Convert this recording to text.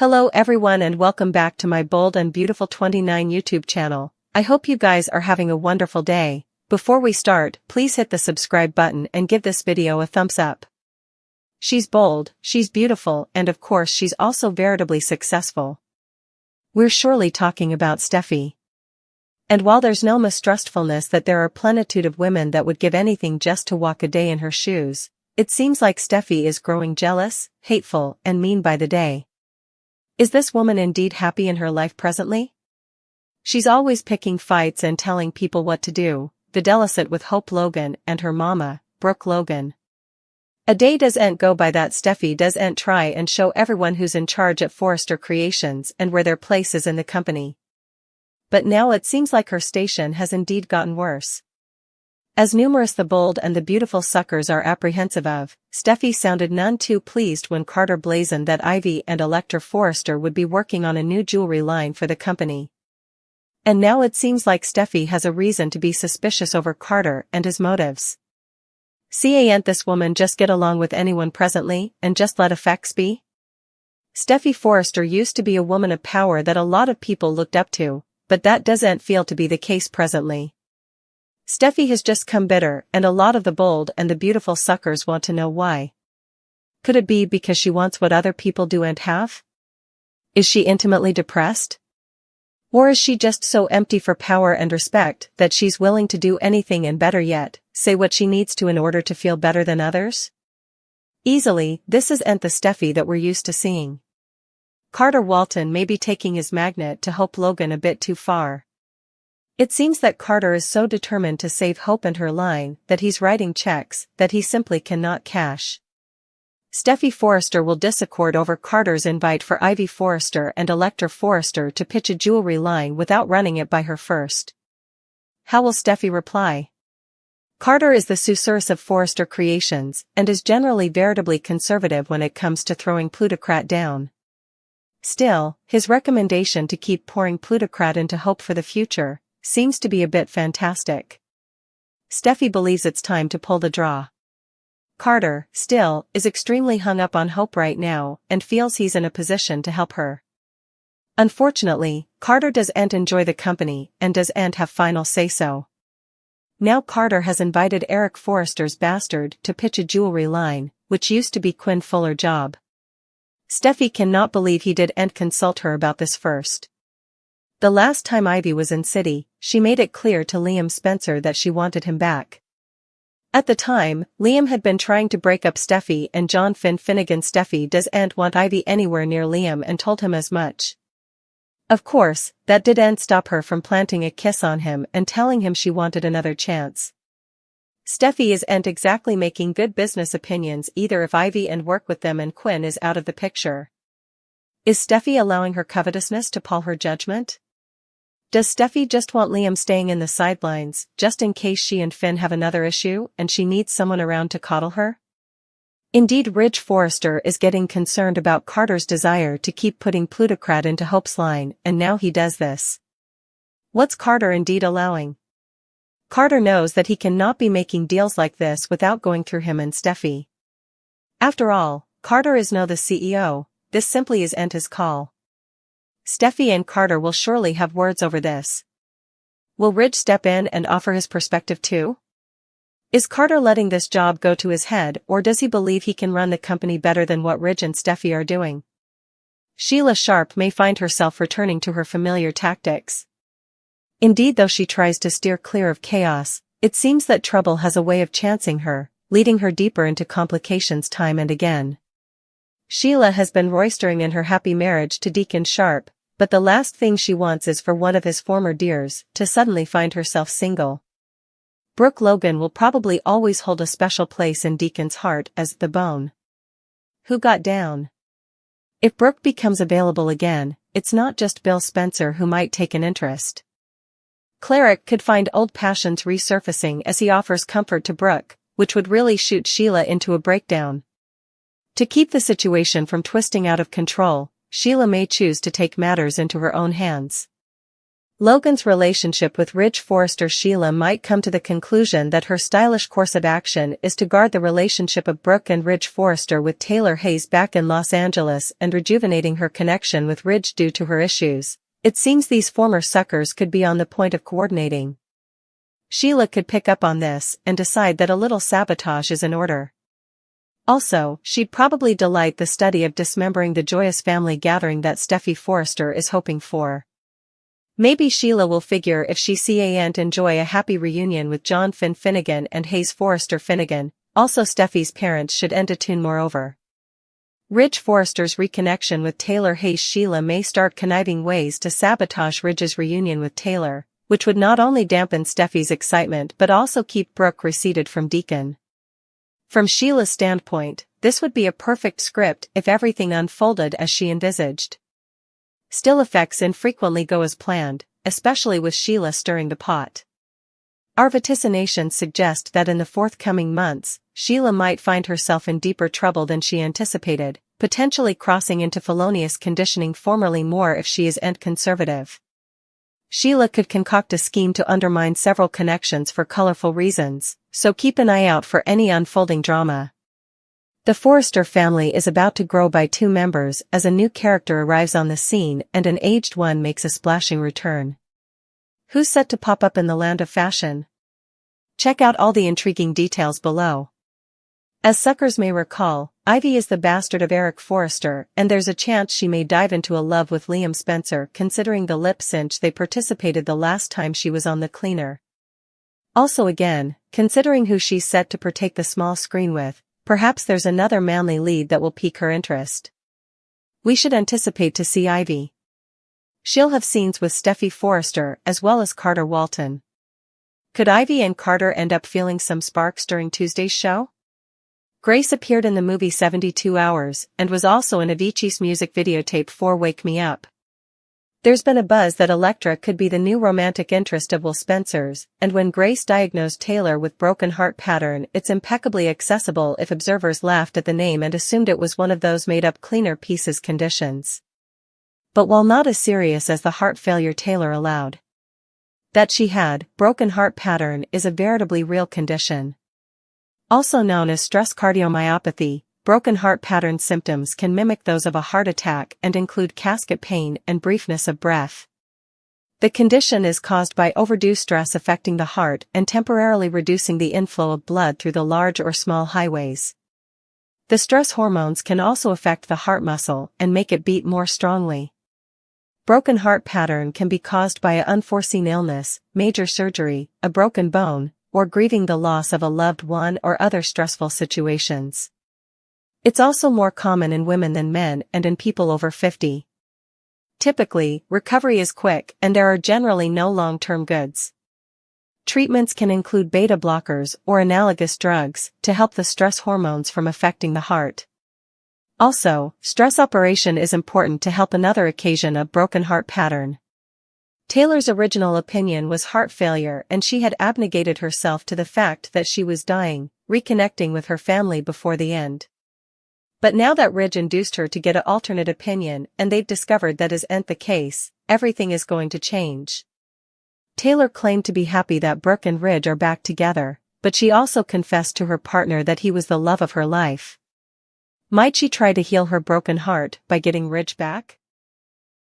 Hello everyone and welcome back to my Bold and Beautiful 29 YouTube channel. I hope you guys are having a wonderful day. Before we start, please hit the subscribe button and give this video a thumbs up. She's bold, she's beautiful, and of course she's also veritably successful. We're surely talking about Steffy. And while there's no mistrustfulness that there are plenitude of women that would give anything just to walk a day in her shoes, it seems like Steffy is growing jealous, hateful, and mean by the day. Is this woman indeed happy in her life presently? She's always picking fights and telling people what to do, the delicate with Hope Logan and her mama, Brooke Logan. A day doesn't go by that Steffy doesn't try and show everyone who's in charge at Forrester Creations and where their place is in the company. But now it seems like her station has indeed gotten worse. As numerous the bold and the beautiful suckers are apprehensive of, Steffy sounded none too pleased when Carter blazoned that Ivy and Elector Forrester would be working on a new jewelry line for the company. And now it seems like Steffy has a reason to be suspicious over Carter and his motives. Ain't this woman just get along with anyone presently and just let effects be? Steffy Forrester used to be a woman of power that a lot of people looked up to, but that doesn't feel to be the case presently. Steffy has just come bitter, and a lot of the bold and the beautiful suckers want to know why. Could it be because she wants what other people do and have? Is she intimately depressed? Or is she just so empty for power and respect that she's willing to do anything and better yet, say what she needs to in order to feel better than others? Easily, this isn't the Steffy that we're used to seeing. Carter Walton may be taking his magnet to Hope Logan a bit too far. It seems that Carter is so determined to save Hope and her line that he's writing checks that he simply cannot cash. Steffy Forrester will disaccord over Carter's invite for Ivy Forrester and Elector Forrester to pitch a jewelry line without running it by her first. How will Steffy reply? Carter is the successor of Forrester Creations and is generally veritably conservative when it comes to throwing plutocrat down. Still, his recommendation to keep pouring plutocrat into Hope for the future seems to be a bit fantastic. Steffy believes it's time to pull the draw. Carter, still, is extremely hung up on Hope right now and feels he's in a position to help her. Unfortunately, Carter doesn't enjoy the company and doesn't have final say-so. Now Carter has invited Eric Forrester's bastard to pitch a jewelry line, which used to be Quinn Fuller's job. Steffy cannot believe he didn't consult her about this first. The last time Ivy was in city, she made it clear to Liam Spencer that she wanted him back. At the time, Liam had been trying to break up Steffy and John Finnegan. Steffy doesn't want Ivy anywhere near Liam and told him as much. Of course, that didn't stop her from planting a kiss on him and telling him she wanted another chance. Steffy isn't exactly making good business opinions either if Ivy and work with them and Quinn is out of the picture. Is Steffy allowing her covetousness to pall her judgment? Does Steffy just want Liam staying in the sidelines, just in case she and Finn have another issue and she needs someone around to coddle her? Indeed, Ridge Forrester is getting concerned about Carter's desire to keep putting plutocrat into Hope's line, and now he does this. What's Carter indeed allowing? Carter knows that he cannot be making deals like this without going through him and Steffy. After all, Carter is now the CEO, this simply isn't his call. Steffy and Carter will surely have words over this. Will Ridge step in and offer his perspective too? Is Carter letting this job go to his head, or does he believe he can run the company better than what Ridge and Steffy are doing? Sheila Sharp may find herself returning to her familiar tactics. Indeed, though she tries to steer clear of chaos, it seems that trouble has a way of chancing her, leading her deeper into complications time and again. Sheila has been roistering in her happy marriage to Deacon Sharp, but the last thing she wants is for one of his former dears to suddenly find herself single. Brooke Logan will probably always hold a special place in Deacon's heart as the bone who got down. If Brooke becomes available again, it's not just Bill Spencer who might take an interest. Cleric could find old passions resurfacing as he offers comfort to Brooke, which would really shoot Sheila into a breakdown. To keep the situation from twisting out of control, Sheila may choose to take matters into her own hands. Logan's relationship with Ridge Forrester. Sheila might come to the conclusion that her stylish course of action is to guard the relationship of Brooke and Ridge Forrester with Taylor Hayes back in Los Angeles and rejuvenating her connection with Ridge due to her issues. It seems these former suckers could be on the point of coordinating. Sheila could pick up on this and decide that a little sabotage is in order. Also, she'd probably delight the study of dismembering the joyous family gathering that Steffy Forrester is hoping for. Maybe Sheila will figure if she can't enjoy a happy reunion with John Finn Finnegan and Hayes Forrester Finnegan, also Steffy's parents should end a tune. Moreover, Ridge Forrester's reconnection with Taylor Hayes. Sheila may start conniving ways to sabotage Ridge's reunion with Taylor, which would not only dampen Steffy's excitement but also keep Brooke receded from Deacon. From Sheila's standpoint, this would be a perfect script if everything unfolded as she envisaged. Still, effects infrequently go as planned, especially with Sheila stirring the pot. Our vaticinations suggest that in the forthcoming months, Sheila might find herself in deeper trouble than she anticipated, potentially crossing into felonious conditioning formerly more if she isn't conservative. Sheila could concoct a scheme to undermine several connections for colorful reasons, so keep an eye out for any unfolding drama. The Forrester family is about to grow by 2 members as a new character arrives on the scene and an aged one makes a splashing return. Who's set to pop up in the land of fashion? Check out all the intriguing details below. As suckers may recall, Ivy is the bastard of Eric Forrester, and there's a chance she may dive into a love with Liam Spencer considering the lip cinch they participated the last time she was on The Cleaner. Also again, considering who she's set to partake the small screen with, perhaps there's another manly lead that will pique her interest. We should anticipate to see Ivy. She'll have scenes with Steffy Forrester as well as Carter Walton. Could Ivy and Carter end up feeling some sparks during Tuesday's show? Grace appeared in the movie 72 Hours and was also in Avicii's music videotape for Wake Me Up. There's been a buzz that Elektra could be the new romantic interest of Will Spencer's, and when Grace diagnosed Taylor with broken heart pattern, it's impeccably accessible if observers laughed at the name and assumed it was one of those made-up Cleaner Pieces conditions. But while not as serious as the heart failure Taylor allowed that she had, broken heart pattern is a veritably real condition. Also known as stress cardiomyopathy, broken heart pattern symptoms can mimic those of a heart attack and include casket pain and briefness of breath. The condition is caused by overdue stress affecting the heart and temporarily reducing the inflow of blood through the large or small highways. The stress hormones can also affect the heart muscle and make it beat more strongly. Broken heart pattern can be caused by an unforeseen illness, major surgery, a broken bone, or grieving the loss of a loved one or other stressful situations. It's also more common in women than men and in people over 50. Typically, recovery is quick and there are generally no long-term goods. Treatments can include beta blockers or analogous drugs to help the stress hormones from affecting the heart. Also, stress operation is important to help another occasion of broken heart pattern. Taylor's original opinion was heart failure and she had abnegated herself to the fact that she was dying, reconnecting with her family before the end. But now that Ridge induced her to get an alternate opinion and they've discovered that isn't the case, everything is going to change. Taylor claimed to be happy that Brooke and Ridge are back together, but she also confessed to her partner that he was the love of her life. Might she try to heal her broken heart by getting Ridge back?